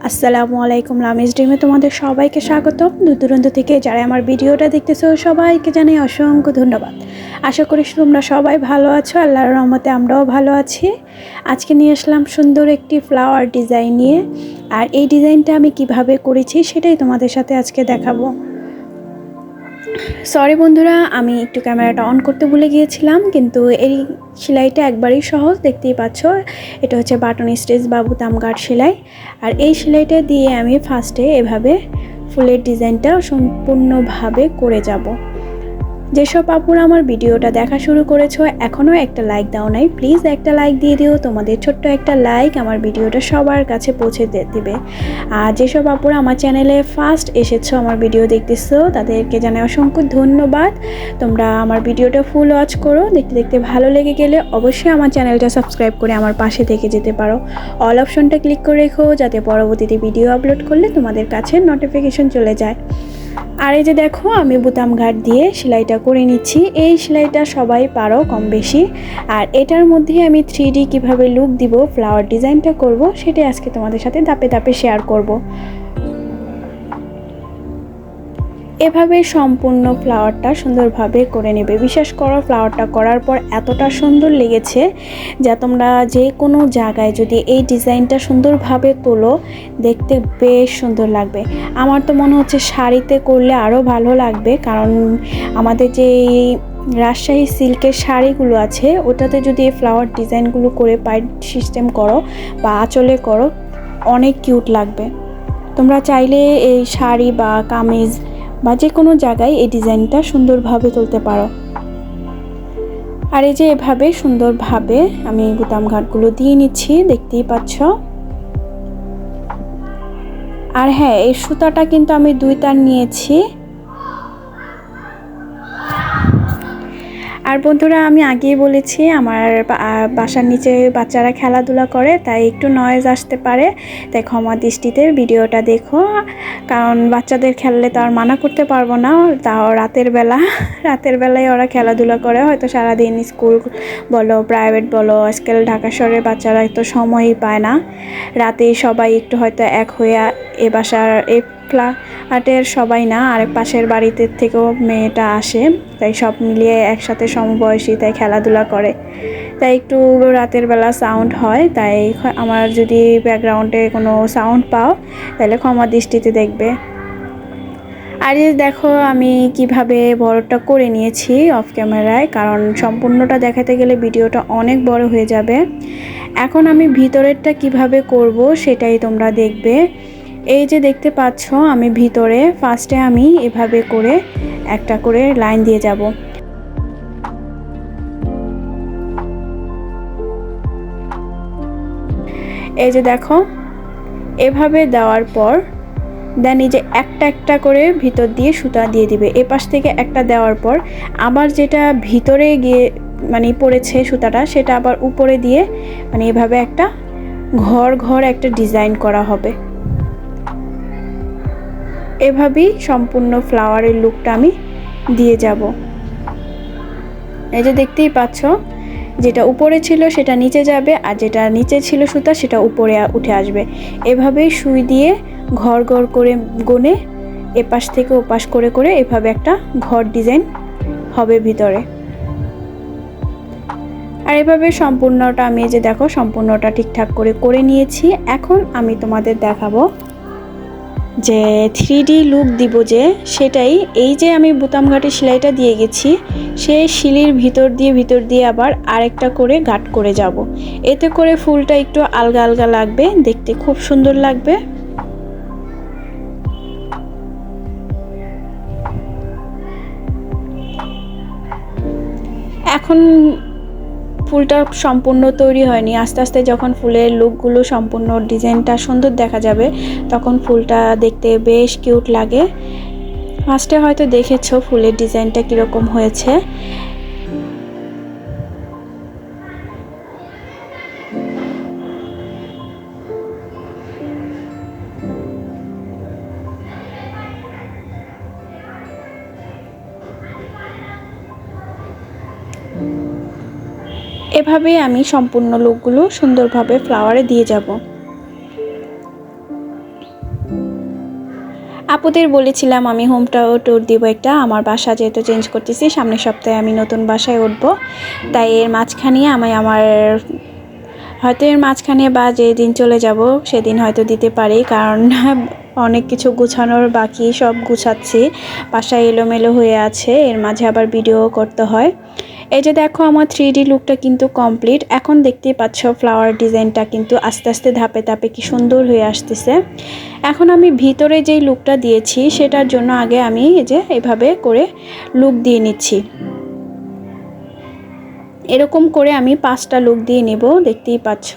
আসসালামু আলাইকুম, লামিজ ড্রিমে তোমাদের সবাইকে স্বাগতম। দূর দূরান্ত থেকে যারা আমার ভিডিওটা দেখতেছো সবাইকে জানাই অসংখ্য ধন্যবাদ। আশা করি তোমরা সবাই ভালো আছো, আল্লাহর রহমতে আমরাও ভালো আছি। আজকে নিয়ে আসলাম সুন্দর একটি ফ্লাওয়ার ডিজাইন নিয়ে, আর এই ডিজাইনটা আমি কিভাবে করেছি সেটাই তোমাদের সাথে আজকে দেখাবো। সরি বন্ধুরা, আমি একটু ক্যামেরাটা অন করতে ভুলে গিয়েছিলাম, কিন্তু এই সেলাইটা একবারেই সহজ, দেখতেই পাচ্ছ। এটা হচ্ছে বাটন স্টিচ বা বুতাম গার্ড সেলাই। আর এই সেলাইটা দিয়ে আমি ফার্স্টে এভাবে ফুলের ডিজাইনটা সম্পূর্ণভাবে করে যাব। যেসব আপুরা আমার ভিডিওটা দেখা শুরু করেছো এখনও একটা লাইক দাও নাই, প্লিজ একটা লাইক দিয়ে দিও। তোমাদের ছোট্ট একটা লাইক আমার ভিডিওটা সবার কাছে পৌঁছে দিবে। আর যেসব আপুরা আমার চ্যানেলে ফার্স্ট এসেছো, আমার ভিডিও দেখতেছো, তাদেরকে জানাই অসংখ্য ধন্যবাদ। তোমরা আমার ভিডিওটা ফুল ওয়াচ করো, দেখতে দেখতে ভালো লেগে গেলে অবশ্যই আমার চ্যানেলটা সাবস্ক্রাইব করে আমার পাশে থেকে যেতে পারো। অল অপশনটা ক্লিক করে রেখো, যাতে পরবর্তীতে ভিডিও আপলোড করলে তোমাদের কাছে নোটিফিকেশন চলে যায়। আর এই যে দেখো, আমি বুতাম ঘাট দিয়ে সেলাইটা করে নিচ্ছি। এই সেলাইটা সবাই পারো কম বেশি। আর এটার মধ্যে আমি 3D কিভাবে লুক দিব, ফ্লাওয়ার ডিজাইনটা করব, সেটাই আজকে তোমাদের সাথে ধাপে ধাপে শেয়ার করব। এভাবে সম্পূর্ণ ফ্লাওয়ারটা সুন্দরভাবে করে নেবে। বিশ্বাস করো, ফ্লাওয়ারটা করার পর এতটা সুন্দর লেগেছে যা তোমরা যে কোনো জায়গায় যদি এই ডিজাইনটা সুন্দরভাবে তোলো, দেখতে বেশ সুন্দর লাগবে। আমার তো মনে হচ্ছে শাড়িতে করলে আরও ভালো লাগবে, কারণ আমাদের যে রাজশাহী সিল্কের শাড়িগুলো আছে ওটাতে যদি এই ফ্লাওয়ার ডিজাইনগুলো করে পাইড সিস্টেম করো বা আঁচলে করো, অনেক কিউট লাগবে। তোমরা চাইলে এই শাড়ি বা কামিজ বা যে কোনো জায়গায় এই ডিজাইনটা সুন্দরভাবে তুলতে পারো। আর এই যে এভাবে সুন্দরভাবে আমি বুতাম ঘাটগুলো দিয়ে নিচ্ছি, দেখতেই পাচ্ছ। আর হ্যাঁ, এই সুতাটা কিন্তু আমি 2 তার নিয়েছি। আর বন্ধুরা, আমি আগেই বলেছি আমার বাসার নিচে বাচ্চারা খেলাধুলা করে, তাই একটু নয়েজ আসতে পারে, তাই ক্ষমা দৃষ্টিতে ভিডিওটা দেখো। কারণ বাচ্চাদের খেললে তো আর মানা করতে পারবো না, তাও রাতের বেলায় ওরা খেলাধুলা করে। হয়তো সারাদিন স্কুল বলো, প্রাইভেট বলো, আজকাল ঢাকা শহরের বাচ্চারা তো সময়ই পায় না। রাতে সবাই একটু হয়তো এক হয়ে এ বাসার ফ্ল্যাটের সবাই না, আরেক পাশের বাড়িতে থেকেও মেয়েটা আসে, তাই সব মিলিয়ে একসাথে সমবয়সী, তাই খেলাধুলা করে, তাই একটু রাতের বেলা সাউন্ড হয়। তাই আমার যদি ব্যাকগ্রাউন্ডে কোনো সাউন্ড পাও তাহলে ক্ষমা দৃষ্টিতে দেখবে। আর এই দেখো, আমি কিভাবে বড়টা করে নিয়েছি অফ ক্যামেরায়, কারণ সম্পূর্ণটা দেখাতে গেলে ভিডিওটা অনেক বড় হয়ে যাবে। এখন আমি ভিতরেরটা কিভাবে করব সেটাই তোমরা দেখবে। এই যে দেখতে পাচ্ছ, আমি ভিতরে ফার্স্টে আমি এভাবে করে একটা করে লাইন দিয়ে যাব। এই যে দেখো, এভাবে দেওয়ার পর দেন এই যে একটা একটা করে ভিতর দিয়ে সুতা দিয়ে দিবে। এ পাশ থেকে একটা দেওয়ার পর আবার যেটা ভিতরে গিয়ে মানে পড়েছে সুতাটা, সেটা আবার উপরে দিয়ে মানে এভাবে একটা ঘর একটা ডিজাইন করা হবে। এভাবেই সম্পূর্ণ ফ্লাওয়ারের লুকটা আমি দিয়ে যাব। এই যে দেখতেই পাচ্ছ, যেটা উপরে ছিল সেটা নিচে যাবে, আর যেটা নিচে ছিল সুতা সেটা উপরে উঠে আসবে। এভাবেই সুই দিয়ে ঘর করে গুনে এপাশ থেকে ওপাশ করে করে এভাবে একটা ঘর ডিজাইন হবে ভিতরে। আর এভাবে সম্পূর্ণটা আমি যে দেখো সম্পূর্ণটা ঠিকঠাক করে নিয়েছি। এখন আমি তোমাদের দেখাবো যে 3D লুক দিব যে, সেটাই এই যে আমি বুতাম ঘাটে সেলাইটা দিয়ে গেছি, সেই শিলির ভিতর দিয়ে আবার আরেকটা করে গাঁট করে যাব। এতে করে ফুলটা একটু আলগা আলগা লাগবে, দেখতে খুব সুন্দর লাগবে। এখন ফুলটা সম্পূর্ণ তৈরি হয়নি, আস্তে আস্তে যখন ফুলের লুকগুলো সম্পূর্ণ ডিজাইনটা সুন্দর দেখা যাবে, তখন ফুলটা দেখতে বেশ কিউট লাগে। ফার্স্টে হয়তো দেখেছো ফুলের ডিজাইনটা কীরকম হয়েছে। এভাবেই আমি সম্পূর্ণ লুকগুলো সুন্দরভাবে ফ্লাওয়ারে দিয়ে যাব। আপুদের বলেছিলাম আমি হোম ট্যুর দিব একটা, আমার বাসা যেহেতু চেঞ্জ করতেছি, সামনের সপ্তাহে আমি নতুন বাসায় উঠবো, তাই এর মাঝখানে আমি হয়তো এর মাঝখানে বা যেদিন চলে যাব সেদিন হয়তো দিতে পারি, কারণ অনেক কিছু গুছানোর বাকি, সব গুছাচ্ছি, বাসায় এলোমেলো হয়ে আছে, এর মাঝে আবার ভিডিও করতে হয়। এই যে দেখো আমার 3D লুকটা কিন্তু কমপ্লিট। এখন দেখতেই পাচ্ছ ফ্লাওয়ার ডিজাইনটা কিন্তু আস্তে আস্তে ধাপে ধাপে কি সুন্দর হয়ে আসতেছে। এখন আমি ভিতরে যেই লুকটা দিয়েছি সেটার জন্য আগে আমি এই যে এভাবে করে লুক দিয়ে নিচ্ছি। এরকম করে আমি 5টা লুক দিয়ে নেব, দেখতেই পাচ্ছ।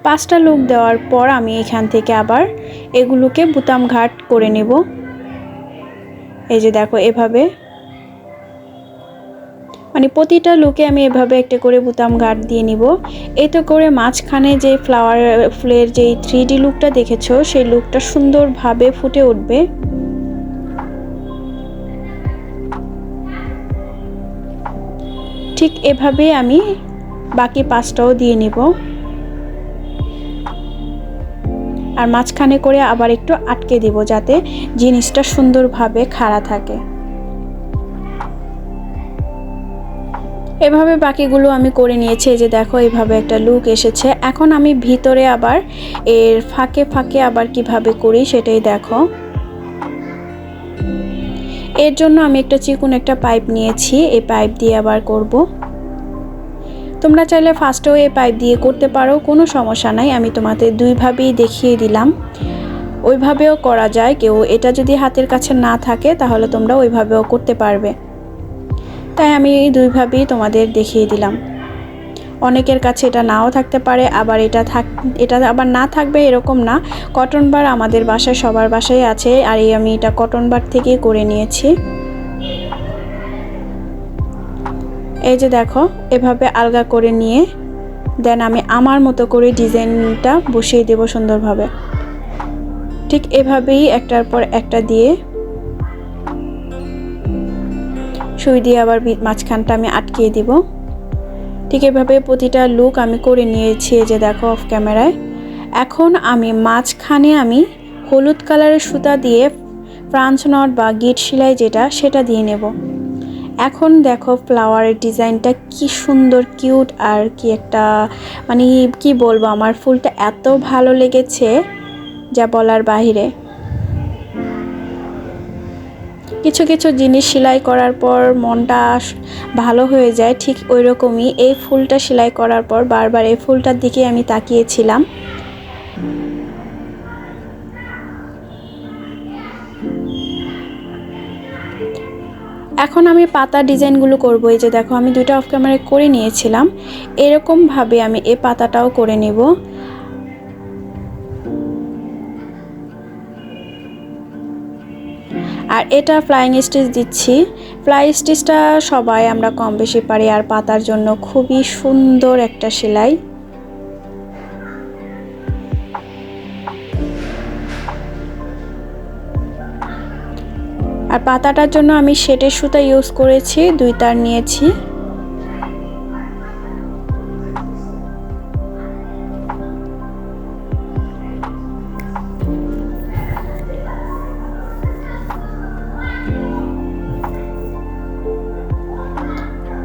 পাঁচটা লুক দেওয়ার পর আমি এখান থেকে আবার এগুলোকে বুতাম ঘাট করে নেব। এই যে দেখো এভাবে, মানে প্রতিটা লুকে আমি এভাবে একটা করে বুতাম ঘাট দিয়ে নিব। এতে করে মাঝখানে যে ফ্লাওয়ার ফুলের যেই 3D লুকটা দেখেছো সেই লুকটা সুন্দরভাবে ফুটে উঠবে। ঠিক এভাবে আমি বাকি 5টাও দিয়ে নিব, আর মাঝখানে করে আবার একটু আটকে দিব যাতে জিনিসটা সুন্দরভাবে খাড়া থাকে। এভাবে বাকিগুলো আমি করে নিয়েছি। এই যে দেখো এভাবে একটা লুক এসেছে। এখন আমি ভিতরে আবার এর ফাঁকে ফাঁকে আবার কিভাবে করি সেটাই দেখো। এর জন্য আমি একটা চিকন একটা পাইপ নিয়েছি, এই পাইপ দিয়ে আবার করব। তোমরা চাইলে ফার্স্টেও এই পাইপ দিয়ে করতে পারো, কোনো সমস্যা নাই, আমি তোমাদের দুইভাবেই দেখিয়ে দিলাম। ওইভাবেও করা যায়, কেউ এটা যদি হাতের কাছে না থাকে তাহলে তোমরা ওইভাবেও করতে পারবে, তাই আমি এই দুইভাবেই তোমাদের দেখিয়ে দিলাম। অনেকের কাছে এটা নাও থাকতে পারে, আবার এটা আবার না থাকবে এরকম না। কটন বার আমাদের বাসায় সবার বাসায় আছে, আর আমি এটা কটন বার থেকেই করে নিয়েছি। এই যে দেখো এভাবে আলগা করে নিয়ে দেন আমি আমার মতো করে ডিজাইনটা বসিয়ে দেব সুন্দরভাবে। ঠিক এভাবেই একটার পর একটা দিয়ে সুই দিয়ে আবার মাঝখানটা আমি আটকিয়ে দিব। ঠিক এভাবে প্রতিটা লুক আমি করে নিয়েছি। এই যে দেখো অফ ক্যামেরায়। এখন আমি মাঝখানে আমি হলুদ কালারের সুতা দিয়ে ফ্রান্স নট বা গিট সেলাই সেটা দিয়ে নেব। এখন দেখো ফ্লাওয়ারের ডিজাইনটা কি সুন্দর কিউট, আর কি একটা মানে কি বলবো, আমার ফুলটা এত ভালো লেগেছে যা বলার বাহিরে। কিছু কিছু জিনিস সেলাই করার পর মনটা ভালো হয়ে যায়, ঠিক ওই রকমই এই ফুলটা সেলাই করার পর বারবার এই ফুলটার দিকে আমি তাকিয়েছিলাম। এখন আমি পাতা ডিজাইনগুলো করব। এই যে দেখো আমি দুইটা অফ ক্যামেরায় করে নিয়েছিলাম, এরকমভাবে আমি এই পাতাটাও করে নেব। আর এটা ফ্লাইং স্টিচ দিচ্ছি। ফ্লাই স্টিচটা সবাই আমরা কম বেশি পারি, আর পাতার জন্য খুবই সুন্দর একটা সেলাই। আর পাতাটার জন্য আমি সেটের সুতা ইউজ করেছি, 2 তার নিয়েছি।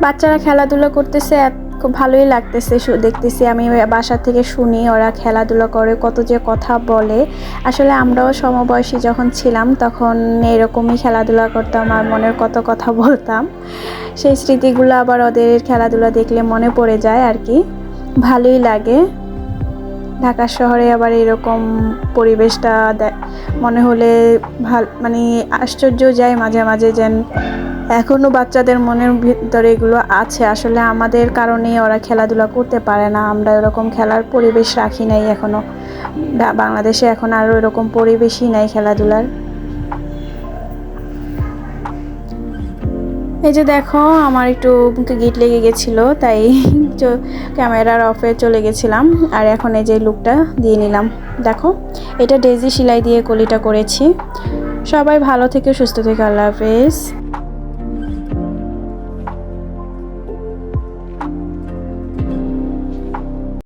বাচ্চারা খেলাধুলা করতেছে, খুব ভালোই লাগতেছে দেখতেছি। আমি বাসা থেকে শুনি ওরা খেলাধুলা করে, কত যে কথা বলে। আসলে আমরাও সমবয়সী যখন ছিলাম তখন এরকমই খেলাধুলা করতাম আর মনের কত কথা বলতাম। সেই স্মৃতিগুলো আবার ওদের খেলাধুলা দেখলে মনে পড়ে যায় আর কি, ভালোই লাগে। ঢাকা শহরে আবার এরকম পরিবেশটা মনে হলে মানে আশ্চর্য যায় মাঝে মাঝে, যেন এখনও বাচ্চাদের মনের ভিতরে এগুলো আছে। আসলে আমাদের কারণেই ওরা খেলাধুলা করতে পারে না, আমরা এরকম খেলার পরিবেশ রাখি নাই এখনও। বাংলাদেশে এখন আরও এরকম পরিবেশই নাই খেলাধুলার। এই যে দেখো আমার একটু মুখে গিট লেগে গেছিলো, তাই ক্যামেরার অফে চলে গেছিলাম। আর এখন এই যে লুকটা দিয়ে নিলাম। দেখো এটা ডেজি সেলাই দিয়ে কলিটা করেছি। সবাই ভালো থেকে সুস্থ থেকে, আল্লাহ হাফেজ।